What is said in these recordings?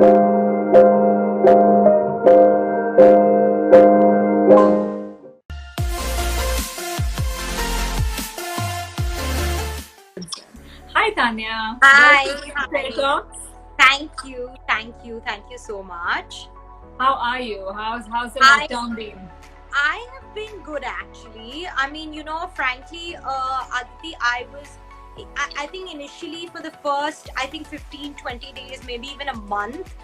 Hi Tanya. Hi, Welcome to Fair hi. Talks. Thank you so much. How are you? How's the I lockdown been? I have been good actually. I mean, frankly, Aditi, I think initially for the first, I think 15, 20 days, maybe even a month,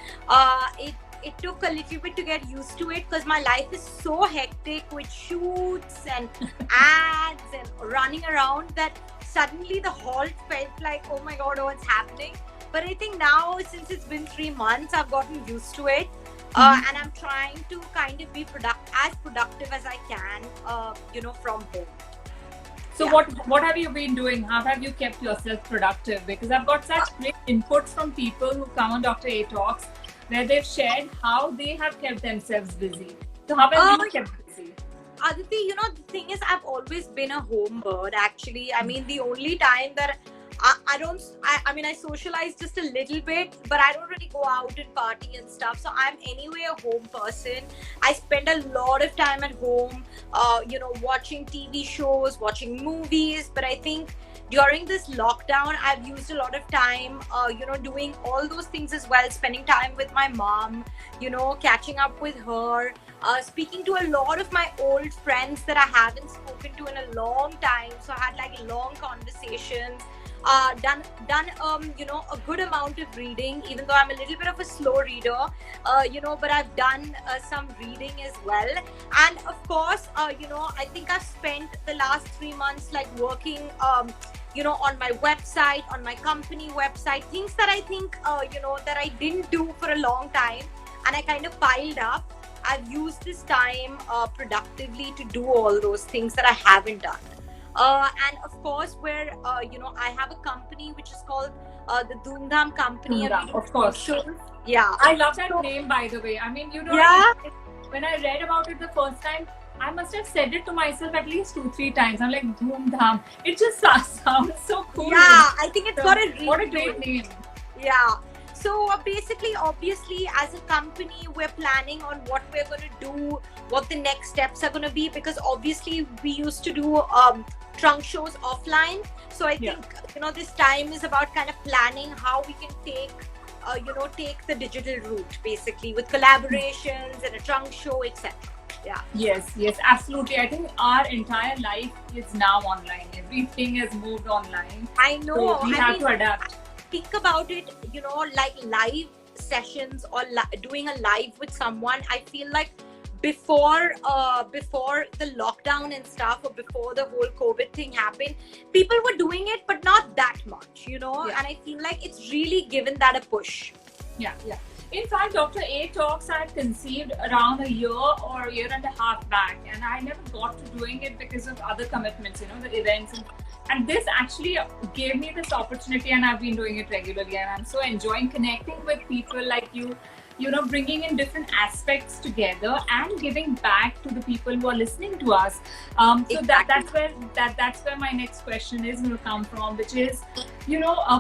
it took a little bit to get used to it because my life is so hectic with shoots and ads and running around that suddenly the halt felt like, oh my God, what's happening? But I think now, since it's been 3 months, I've gotten used to it. And I'm trying to kind of be as productive as I can, from home. So Yeah. what have you been doing? How have you kept yourself productive? Because I've got such great inputs from people who come on Dr. A Talks where they've shared how they have kept themselves busy. So how have you kept busy? Aditi, the thing is, I've always been a home bird, actually. I mean, the only time that I mean, I socialize just a little bit, but I don't really go out and party and stuff. So I'm anyway a home person. I spend a lot of time at home, watching TV shows, watching movies. But I think during this lockdown, I've used a lot of time, doing all those things as well, spending time with my mom, catching up with her, speaking to a lot of my old friends that I haven't spoken to in a long time. So I had like long conversations. Done a good amount of reading, even though I'm a little bit of a slow reader, but I've done some reading as well. And of course, I think I've spent the last 3 months like working on my website, on my company website, things that I think that I didn't do for a long time, and I kind of piled up. I've used this time productively to do all those things that I haven't done. And of course, where I have a company which is called the Dhoomdham Company, and we do Of course. shows. Yeah, I love that name, by the way. I mean, yeah. when I read about it the first time, I must have said it to myself at least 2-3 times. I'm like, Dhoom Dham. It just sounds so cool. Yeah, I think it's got a ring. What a great name. Yeah. So basically, obviously, as a company, we're planning on what we're going to do, what the next steps are going to be, because obviously we used to do trunk shows offline. So I think, this time is about kind of planning how we can take the digital route, basically, with collaborations and a trunk show, etc. Yeah. Yes, absolutely. I think our entire life is now online. Everything has moved online. I know. So we have to adapt. Think about it, like live sessions or doing a live with someone. I feel like before the lockdown and stuff, or before the whole COVID thing happened, people were doing it, but not that much, and I feel like it's really given that a push. Yeah. In fact, Dr. A Talks I had conceived around a year or a year and a half back, and I never got to doing it because of other commitments, the events. And this actually gave me this opportunity, and I've been doing it regularly. And I'm so enjoying connecting with people like you, bringing in different aspects together and giving back to the people who are listening to us. So Exactly. that's where my next question is going to come from, which is,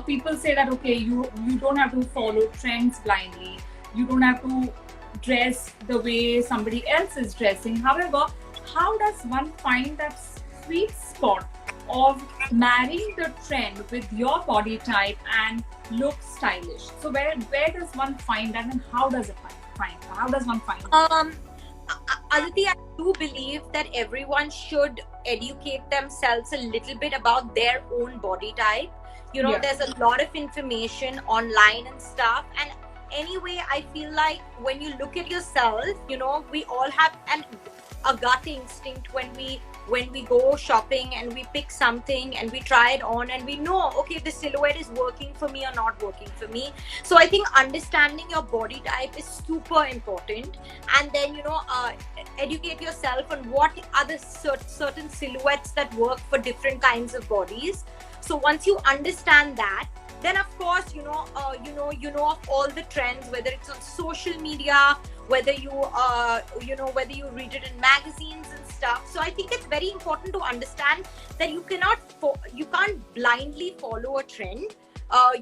people say that, okay, you don't have to follow trends blindly. You don't have to dress the way somebody else is dressing. However, how does one find that sweet spot of marrying the trend with your body type and look stylish? So where does one find that, and how does one find it? Aditi, I do believe that everyone should educate themselves a little bit about their own body type. There's a lot of information online and stuff. And anyway, I feel like when you look at yourself, we all have a gut instinct when we go shopping and we pick something and we try it on and we know, okay, the silhouette is working for me or not working for me. So I think understanding your body type is super important, and then educate yourself on what are the certain silhouettes that work for different kinds of bodies. So once you understand that, then of course you know of all the trends, whether it's on social media, whether you whether you read it in magazines and stuff. So I think it's very important to understand that you can't blindly follow a trend.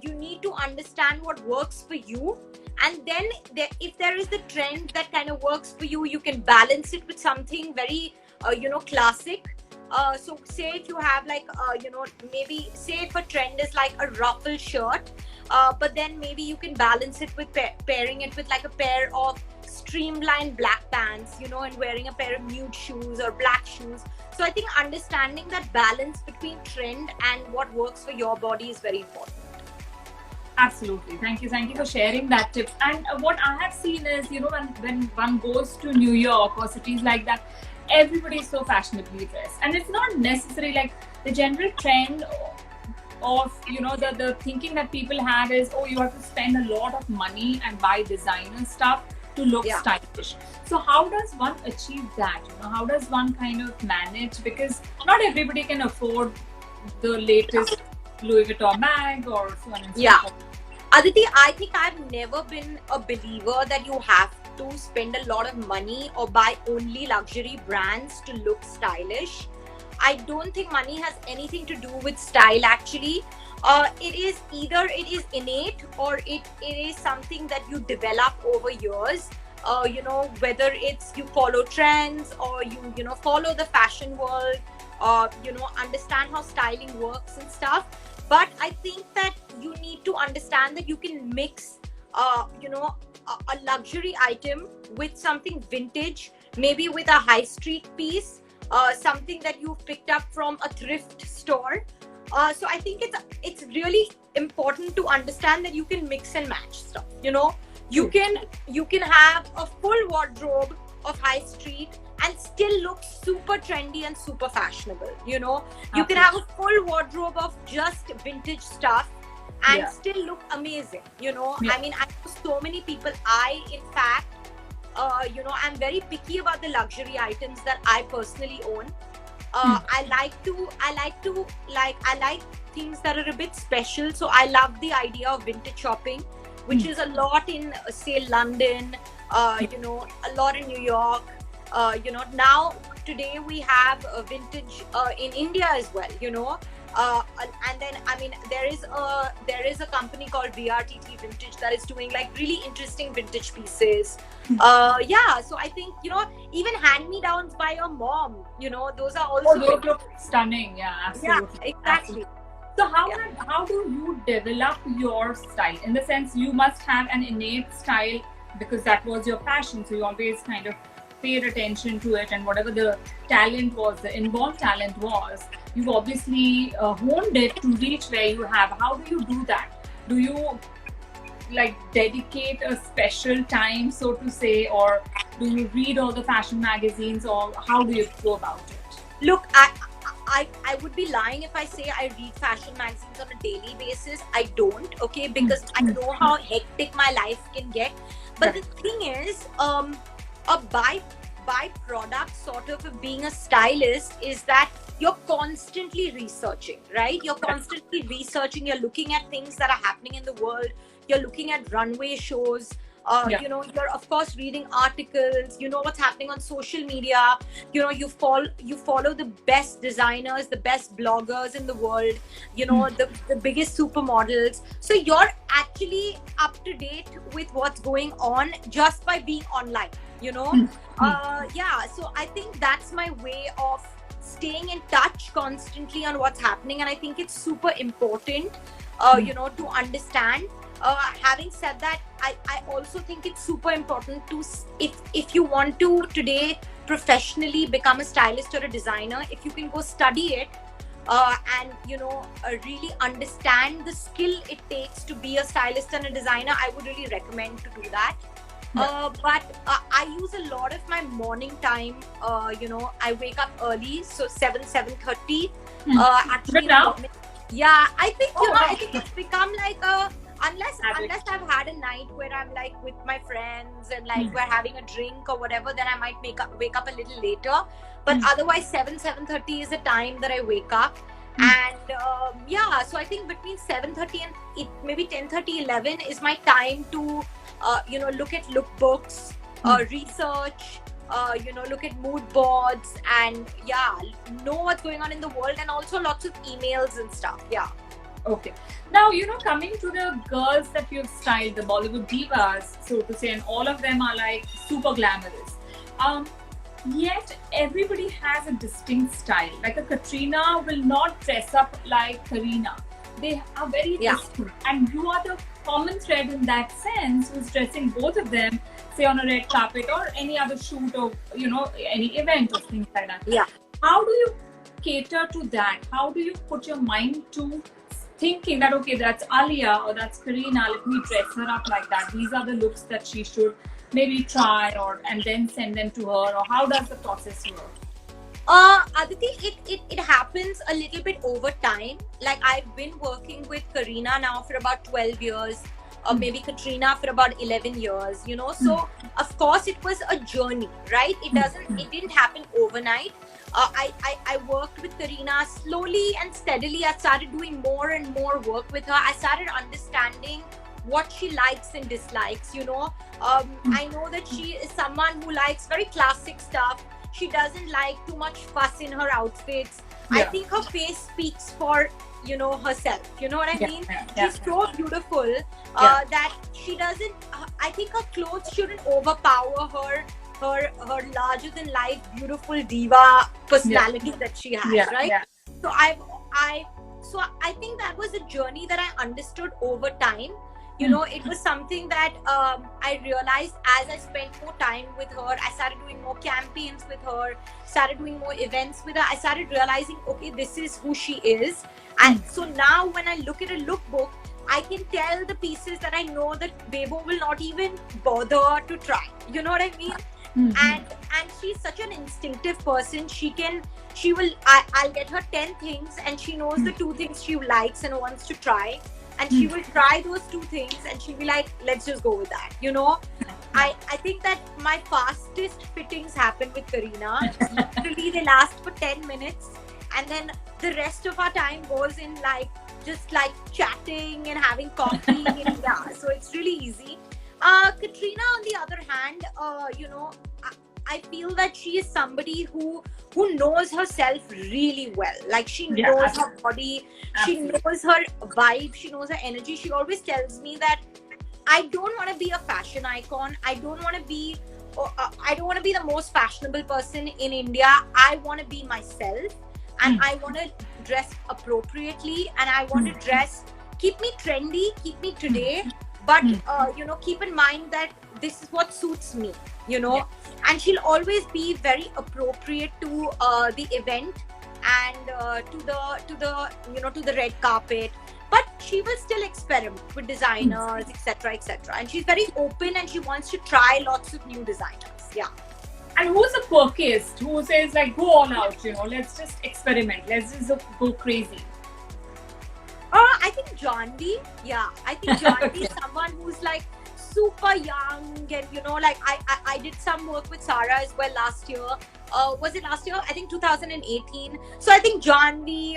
You need to understand what works for you, and then if there is the trend that kind of works for you, you can balance it with something very classic. So say if you have like maybe say if a trend is like a ruffle shirt, but then maybe you can balance it with pairing it with like a pair of streamlined black pants, and wearing a pair of nude shoes or black shoes. So I think understanding that balance between trend and what works for your body is very important. Absolutely. Thank you for sharing that tip. And what I have seen is, when one goes to New York or cities like that, everybody is so fashionably dressed, and it's not necessarily like the general trend of the thinking that people have is, oh, you have to spend a lot of money and buy designer stuff to look stylish. So how does one achieve that? How does one kind of manage, because not everybody can afford the latest Louis Vuitton bag or so on and so forth. Aditi, I think I've never been a believer that you have to spend a lot of money or buy only luxury brands to look stylish. I don't think money has anything to do with style actually. It is either it is innate or it is something that you develop over years. Whether it's you follow trends or you follow the fashion world, understand how styling works and stuff. But I think that you need to understand that you can mix a luxury item with something vintage, maybe with a high street piece, something that you've picked up from a thrift store. So I think it's really important to understand that you can mix and match stuff. You can have a full wardrobe of high street and still look super trendy and super fashionable. You can have a full wardrobe of just vintage stuff and still look amazing. I mean, I know so many people. In fact, I'm very picky about the luxury items that I personally own. I like things that are a bit special. So I love the idea of vintage shopping, which is a lot in say London, a lot in New York. Now today we have a vintage in India as well. And then I mean there is a company called VRTT Vintage that is doing like really interesting vintage pieces. So I think even hand-me-downs by your mom, those are also those look stunning. Yeah, absolutely. Yeah, exactly. So how do you develop your style? In the sense, you must have an innate style because that was your passion, so you always kind of paid attention to it, and whatever the talent was, the inborn talent was, you've obviously honed it to reach where you have. How do you do that? Do you like dedicate a special time, so to say, or do you read all the fashion magazines, or how do you go about it? Look, I would be lying if I say I read fashion magazines on a daily basis. I don't, okay, because I know how hectic my life can get. But the thing is, a byproduct sort of being a stylist is that you're constantly researching, right? You're constantly researching. You're looking at things that are happening in the world. You're looking at runway shows. You're of course reading articles. You know what's happening on social media. You follow the best designers, the best bloggers in the world. The biggest supermodels. So you're actually up to date with what's going on just by being online. So I think that's my way of staying in touch constantly on what's happening, and I think it's super important to understand. Having said that, I also think it's super important to, if you want to today professionally become a stylist or a designer, if you can go study it and really understand the skill it takes to be a stylist and a designer, I would really recommend to do that. But I use a lot of my morning time. I wake up early, so 7:30. Actually, I think I think it's become like a unless I've had a night where I'm like with my friends and like we're having a drink or whatever, then I might wake up a little later. But otherwise, 7:30 is the time that I wake up. And so I think between 7:30 and maybe 10:30, 11 is my time to look at lookbooks, research, look at mood boards, and know what's going on in the world, and also lots of emails and stuff. Okay. Now, coming to the girls that you've styled, the Bollywood divas, so to say, and all of them are like super glamorous. Um, Yet everybody has a distinct style. Like a Katrina will not dress up like Kareena. They are very distinct, and you are the common thread in that sense, who's dressing both of them, say on a red carpet or any other shoot or any event or things like that. Yeah. How do you cater to that? How do you put your mind to thinking that okay, that's Alia or that's Kareena, let me dress her up like that. These are the looks that she should maybe try and then send them to her, or how does the process work? Aditi, it happens a little bit over time. Like I've been working with Kareena now for about 12 years, or maybe Katrina for about 11 years, So of course it was a journey, right? It didn't happen overnight. I worked with Kareena slowly and steadily. I started doing more and more work with her. I started understanding what she likes and dislikes, I know that she is someone who likes very classic stuff. She doesn't like too much fuss in her outfits. Yeah. I think her face speaks for herself, you know what I mean? She's so beautiful that she doesn't, I think her clothes shouldn't overpower her larger than life beautiful diva personality that she has, right? So I think that was a journey that I understood over time. It was something that I realized as I spent more time with her. I started doing more campaigns with her, started doing more events with her. I started realizing, okay, this is who she is. And so now when I look at a lookbook, I can tell the pieces that I know that Bebo will not even bother to try. You know what I mean? And she's such an instinctive person. I'll get her 10 things and she knows the 2 things she likes and wants to try. And she will try those 2 things and she'll be like, let's just go with that. I think that my fastest fittings happen with Kareena. Literally, they last for 10 minutes. And then the rest of our time goes in just chatting and having coffee. And so it's really easy. Katrina, on the other hand, I feel that she is somebody who knows herself really well. Like she knows her body, she knows her vibe, she knows her energy. She always tells me that I don't want to be a fashion icon. I don't want to be the most fashionable person in India. I want to be myself, and I want to dress appropriately, and I want to keep me trendy, keep me today, but keep in mind that this is what suits me, and she'll always be very appropriate to the event and to the red carpet, but she will still experiment with designers, etc., and she's very open and she wants to try lots of new designers. And who's the quirkiest, who says like go all out, let's just experiment, let's just go crazy? I think Janvi. I think Janvi is someone who's like super young, and I did some work with Sarah as well last year. Was it last year? I think 2018. So I think Janvi,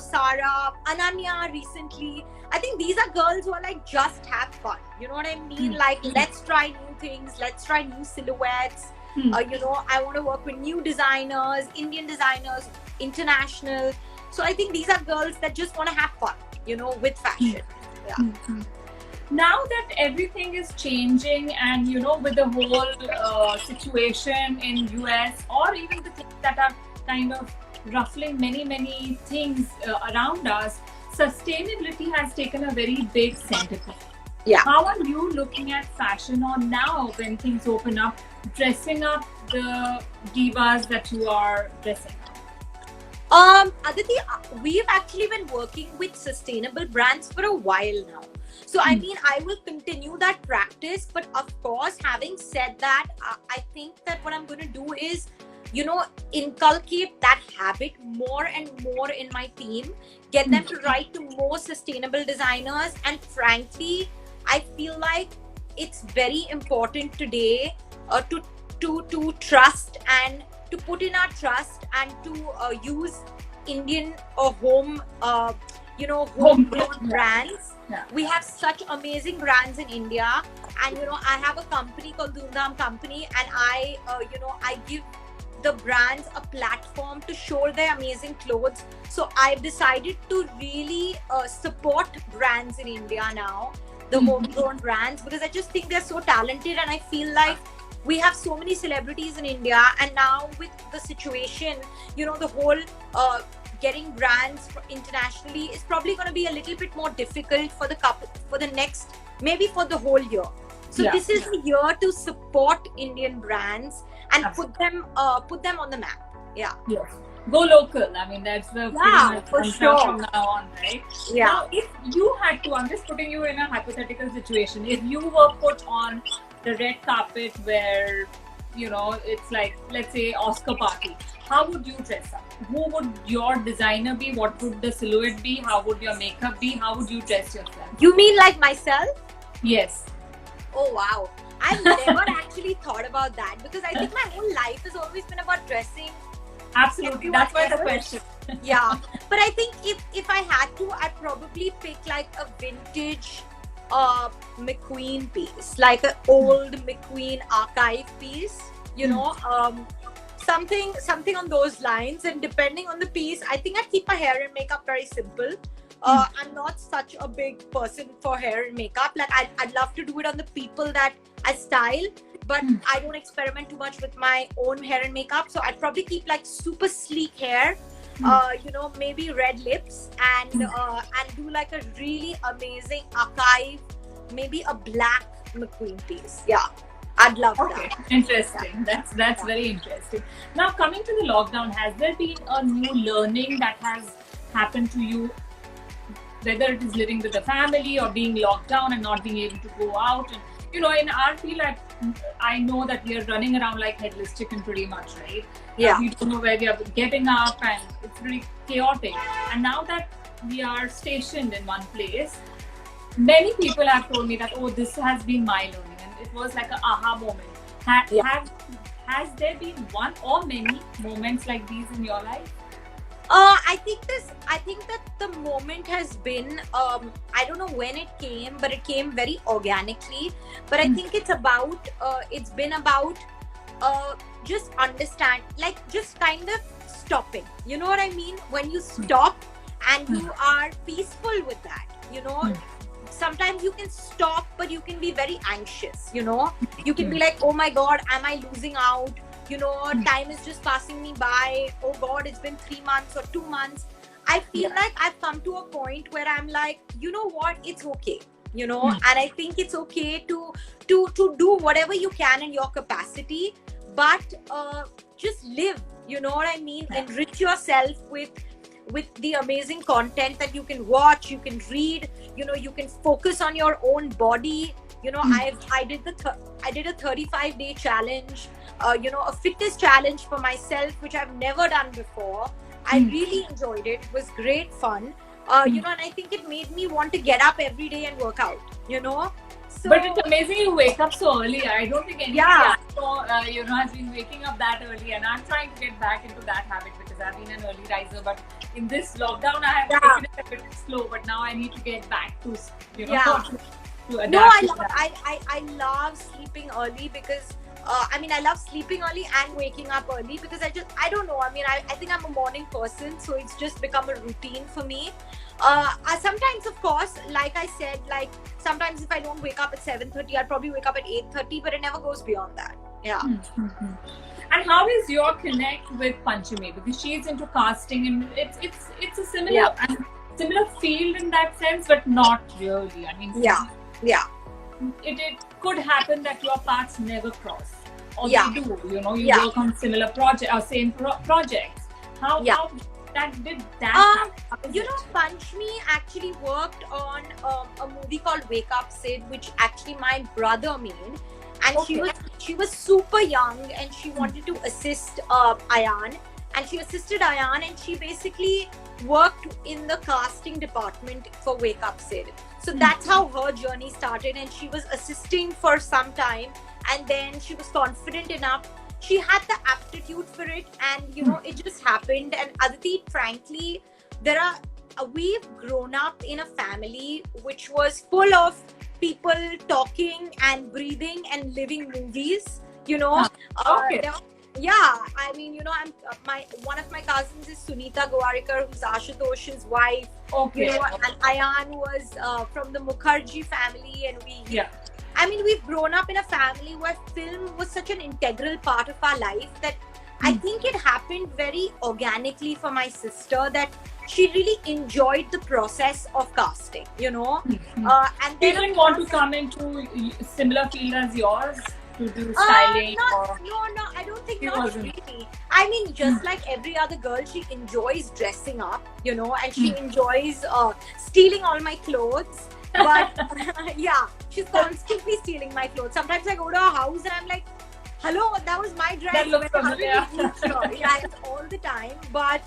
Sarah, Ananya recently. I think these are girls who are like just have fun. You know what I mean? Like let's try new things, let's try new silhouettes. I want to work with new designers, Indian designers, international. So I think these are girls that just want to have fun, with fashion. Now that everything is changing and, with the whole situation in US, or even the things that are kind of ruffling many things around us, sustainability has taken a very big centerpiece. How are you looking at fashion on now when things open up, dressing up the divas that you are dressing up? Aditi, we've actually been working with sustainable brands for a while now. So, I mean, I will continue that practice. But of course, having said that, I think that what I'm going to do is, inculcate that habit more and more in my team, get them to write to more sustainable designers. And frankly, I feel like it's very important today to trust and to put in our trust and to use Indian or homegrown brands. We have such amazing brands in India, and I have a company called Dhoomdham Company, and I give the brands a platform to show their amazing clothes. So I've decided to really support brands in India now, the homegrown brands, because I just think they're so talented, and I feel like we have so many celebrities in India, and now with the situation, you know, the whole getting brands internationally is probably going to be a little bit more difficult for the couple, for the next, maybe for the whole year. So this is the year to support Indian brands and put them on the map. Yeah. Yes. Go local. I mean, that's the for sure from now on, right? Yeah. Now, if you had to, I'm just putting you in a hypothetical situation. If you were put on the red carpet where, you know, it's like, let's say, Oscar party, how would you dress up? Who would your designer be? What would the silhouette be? How would your makeup be? How would you dress yourself? You mean like myself? Yes. Oh wow, I've never actually thought about that, because I think my whole life has always been about dressing. Absolutely, that's why the question. Yeah, but I think if I had to, I'd probably pick like a vintage McQueen piece, like an old McQueen archive piece, you know, something on those lines. And depending on the piece, I think I'd keep my hair and makeup very simple. I'm not such a big person for hair and makeup. Like I'd love to do it on the people that I style, but I don't experiment too much with my own hair and makeup. So I'd probably keep like super sleek hair, you know, maybe red lips, and do like a really amazing archive, maybe a black McQueen piece. Yeah, I'd love that. Interesting. That's very interesting. Now, coming to the lockdown, has there been a new learning that has happened to you? Whether it is living with a family or being locked down and not being able to go out. And, you know, in our field, I know that we are running around like headless chicken pretty much, right? Yeah. We don't know where we are getting up, and it's really chaotic. And now that we are stationed in one place, many people have told me that, oh, this has been my learning. And it was like an aha moment. Has there been one or many moments like these in your life? I think that the moment has been, I don't know when it came, but it came very organically. But I think it's been about just understand, like just kind of stopping. You know what I mean? When you stop and you are peaceful with that, you know, sometimes you can stop, but you can be very anxious, you know, you can be like, oh my God, am I losing out? You know, time is just passing me by. Oh God, it's been 3 months or 2 months. I feel like I've come to a point where I'm like, you know what, it's okay, you know, and I think it's okay to do whatever you can in your capacity, but just live, you know what I mean? Enrich yourself with the amazing content that you can watch, you can read, you know, you can focus on your own body. You know, I did a 35-day challenge, you know, a fitness challenge for myself, which I've never done before. I really enjoyed it. It was great fun. You know, and I think it made me want to get up every day and work out, you know. So, but it's amazing you wake up so early. I don't think anybody I know, you know, has been waking up that early, and I'm trying to get back into that habit because I've been an early riser. But in this lockdown, I have taken it a bit slow. But now I need to get back to, you know, to adapt. No, I love sleeping early because I mean, I love sleeping early and waking up early because I don't know. I mean, I think I'm a morning person, so it's just become a routine for me. Sometimes, of course, like I said, like sometimes if I don't wake up at 7:30, I'll probably wake up at 8:30, but it never goes beyond that. Yeah. And how is your connect with Panchami? Because she's into casting, and it's a similar field in that sense, but not really. I mean, it could happen that your paths never cross, or they do. You know, you work on similar project or same projects. How did that happen? You know, Panchami actually worked on a movie called Wake Up Sid, which actually my brother made, and she was super young, and she wanted to assist Ayan, and she assisted Ayan, and she basically worked in the casting department for Wake Up Sid. So that's how her journey started, and she was assisting for some time, and then she was confident enough. She had the aptitude for it, and you know, it just happened. And Aditi, frankly, we've grown up in a family which was full of people talking and breathing and living movies. You know, yeah, I mean, I'm my one of my cousins is Sunita Gowarikar, who's Ashutosh's wife. Okay. And Ayan was from the Mukherjee family, and Yeah. I mean, we've grown up in a family where film was such an integral part of our life that I think it happened very organically for my sister, that she really enjoyed the process of casting, And She then didn't want to come into similar field as yours to do styling no, I don't think, She not wasn't. really. I mean, just like every other girl, she enjoys dressing up, and she enjoys stealing all my clothes. But yeah, she's constantly stealing my clothes. Sometimes I go to her house and I'm like, hello, that was my dress. That looks How did you familiar. reach her? Yeah, it's all the time. But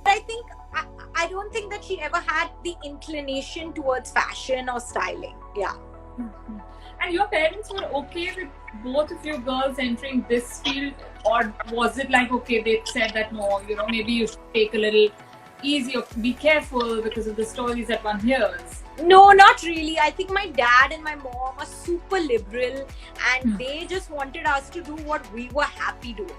I think I don't think that she ever had the inclination towards fashion or styling. Yeah. And your parents were okay with both of you girls entering this field, or was it like, okay, they said that no, maybe you should take a little easy or be careful because of the stories that one hears? No, not really. I think my dad and my mom are super liberal, and they just wanted us to do what we were happy doing,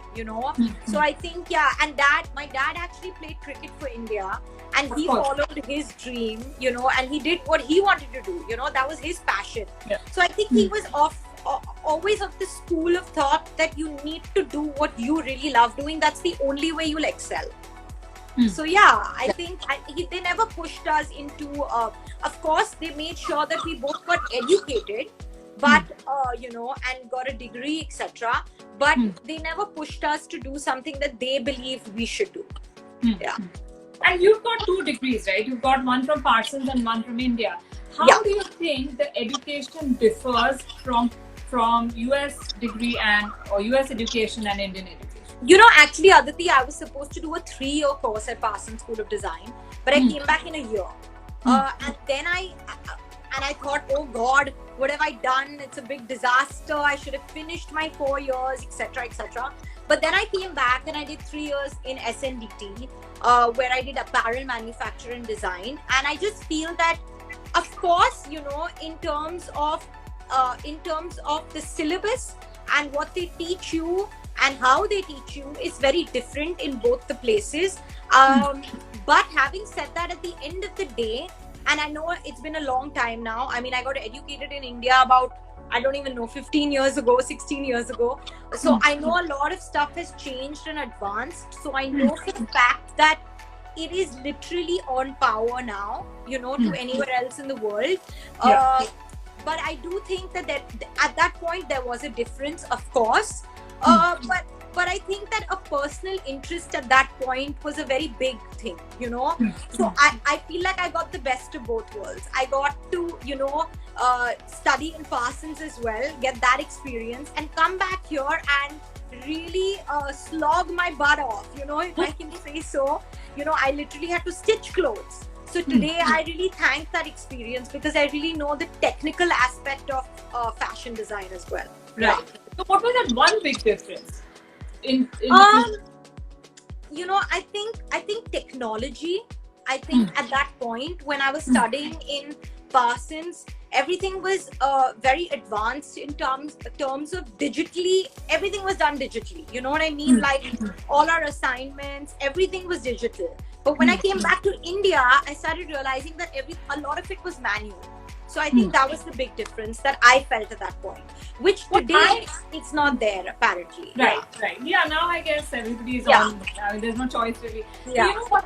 So I think, yeah, and my dad actually played cricket for India, and he followed his dream, and he did what he wanted to do, that was his passion. Yeah. So I think he was always of the school of thought that you need to do what you really love doing. That's the only way you'll excel. So yeah, I think they never pushed us into. Of course, they made sure that we both got educated, but and got a degree, etc. But they never pushed us to do something that they believed we should do. Yeah. And you've got 2 degrees, right? You've got one from Parsons and one from India. How do you think the education differs from US degree or US education and Indian education? Actually, Aditi, I was supposed to do a 3-year course at Parsons School of Design, but I came back in a year. And then I thought, oh God, what have I done? It's a big disaster. I should have finished my 4 years, etc., etc. But then I came back and I did 3 years in SNDT, where I did apparel manufacture and design. And I just feel that, of course, in terms of the syllabus and what they teach you and how they teach you is very different in both the places. But having said that, at the end of the day, and I know it's been a long time now. I mean, I got educated in India about, I don't even know, 15 years ago, 16 years ago. So I know a lot of stuff has changed and advanced. So I know for the fact that it is literally on power now, to anywhere else in the world. But I do think that at that point there was a difference, of course. But I think that a personal interest at that point was a very big thing, So I feel like I got the best of both worlds. I got to, study in Parsons as well, get that experience, and come back here and really slog my butt off, if I can say so. I literally had to stitch clothes. So today I really thank that experience because I really know the technical aspect of fashion design as well. Right. So what was that one big difference? I think technology. I think at that point when I was studying in Parsons, everything was very advanced in terms of digitally. Everything was done digitally. You know what I mean? Like all our assignments, everything was digital. But when I came back to India, I started realizing that a lot of it was manual. So I think that was the big difference that I felt at that point, which today it's not there apparently. Right. Yeah, now I guess everybody is on. I mean, there's no choice really. Yeah. You know what?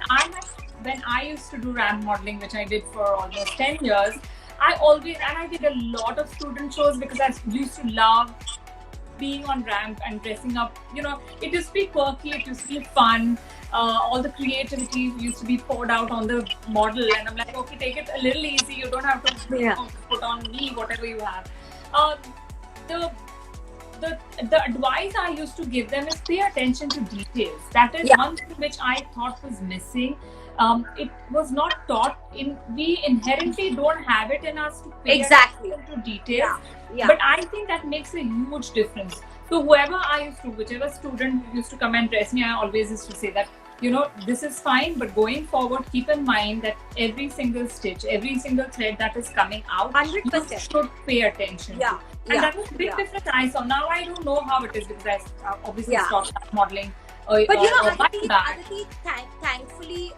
When I used to do ramp modeling, which I did for almost 10 years, I did a lot of student shows because I used to love being on ramp and dressing up. It used to be quirky, it used to be fun. All the creativity used to be poured out on the model, and I'm like, okay, take it a little easy. You don't have to put on me whatever you have. The advice I used to give them is pay attention to details. That is one thing which I thought was missing. It was not taught we inherently don't have it in us to pay attention to details. But I think that makes a huge difference. So whichever student used to come and dress me, I always used to say that, this is fine, but going forward, keep in mind that every single stitch, every single thread that is coming out, 100%. you should pay attention to. And that was a big difference I saw. Now I don't know how it is because I obviously stopped modeling. But Aditi, thankfully,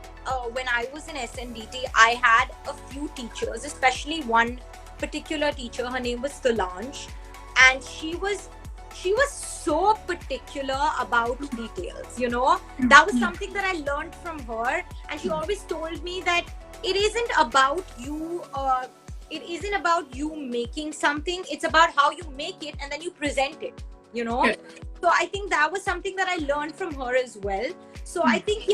when I was in SNDT, I had a few teachers, especially one particular teacher. Her name was Solange, and she was so particular about details. That was something that I learned from her, and she always told me that it isn't about you. It isn't about you making something. It's about how you make it and then you present it. So I think that was something that I learned from her as well. So I think,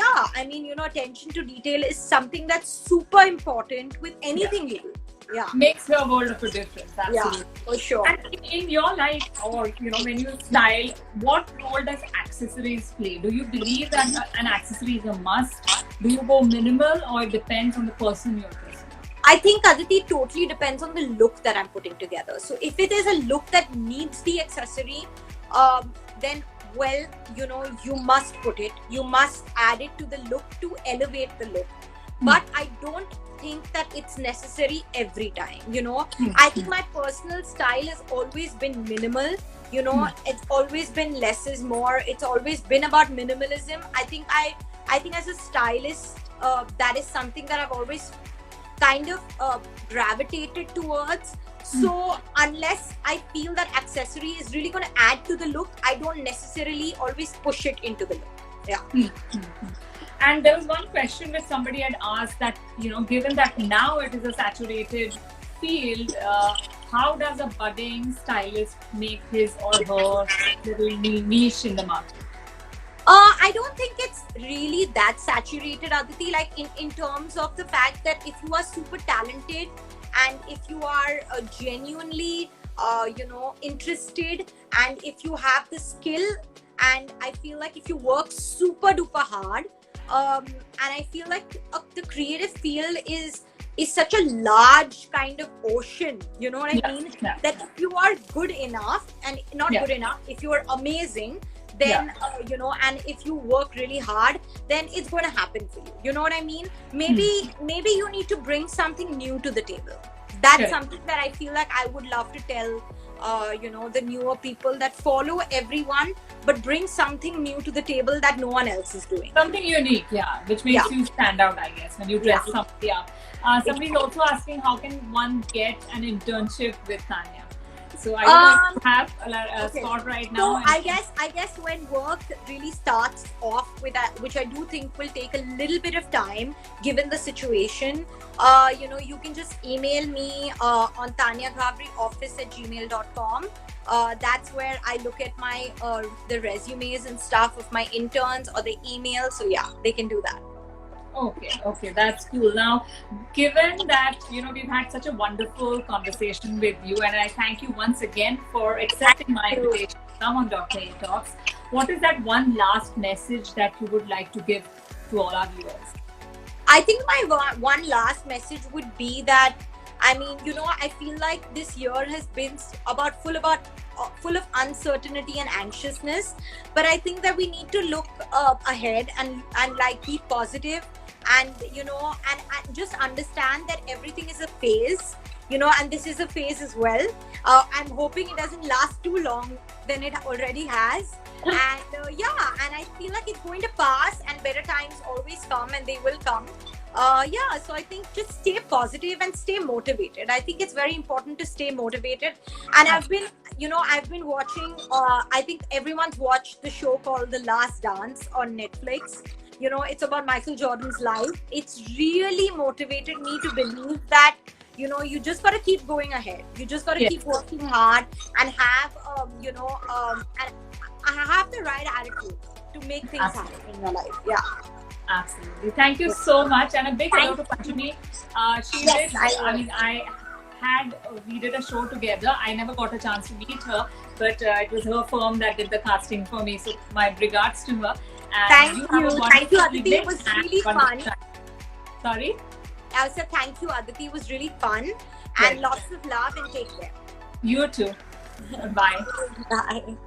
attention to detail is something that's super important with anything you do. Yeah. Makes a world of a difference. Absolutely. Yeah, for sure. And in your life, or when you style, what role does accessories play? Do you believe that an accessory is a must? Do you go minimal, or it depends on the person you're dressing? I think, Aditi, totally depends on the look that I'm putting together. So if it is a look that needs the accessory, then you must put it. You must add it to the look to elevate the look. But I don't think that it's necessary every time. I think my personal style has always been minimal. It's always been less is more. It's always been about minimalism. I think as a stylist, that is something that I've always kind of gravitated towards. So unless I feel that accessory is really going to add to the look, I don't necessarily always push it into the look. Yeah. And there was one question which somebody had asked that, given that now it is a saturated field, how does a budding stylist make his or her little niche in the market? I don't think it's really that saturated, Aditi, like in terms of the fact that if you are super talented and if you are genuinely, interested, and if you have the skill, and I feel like if you work super duper hard, and I feel like the creative field is such a large kind of ocean, you know what I mean? Yeah. That if you are good enough, and not good enough, if you are amazing, then and if you work really hard, then it's going to happen for you. You know what I mean? Maybe you need to bring something new to the table. That's something that I feel like I would love to tell the newer people that follow everyone, but bring something new to the table that no one else is doing. Something unique, which makes you stand out, I guess, when you dress somebody up. Somebody's also asking, how can one get an internship with Tanya? So I don't have a spot right now. So I guess when work really starts off with that, which I do think will take a little bit of time given the situation, you can just email me on tanyaghavrioffice@gmail.com. That's where I look at my the resumes and stuff of my interns or the email. So they can do that. Okay, that's cool. Now, given that we've had such a wonderful conversation with you, and I thank you once again for accepting my invitation to come on Dr. A Talks, what is that one last message that you would like to give to all our viewers? I think my one last message would be that, I feel like this year has been full of uncertainty and anxiousness, but I think that we need to look ahead and be positive, and just understand that everything is a phase, and this is a phase as well. I'm hoping it doesn't last too long than it already has. And I feel like it's going to pass, and better times always come, and they will come. So I think just stay positive and stay motivated. I think it's very important to stay motivated. And I've been watching, I think everyone's watched the show called The Last Dance on Netflix. It's about Michael Jordan's life. It's really motivated me to believe that, you just got to keep going ahead. You just got to keep working hard and have, have the right attitude to make things happen in your life. Yeah. Absolutely. Thank you so much. And a big hello to Panchami. We did a show together. I never got a chance to meet her, but it was her firm that did the casting for me. So my regards to her. And thank you, Aditi. It was really fun. Sorry? I said thank you, Aditi. It was really fun. And lots of love, and take care. You too. Bye. Bye.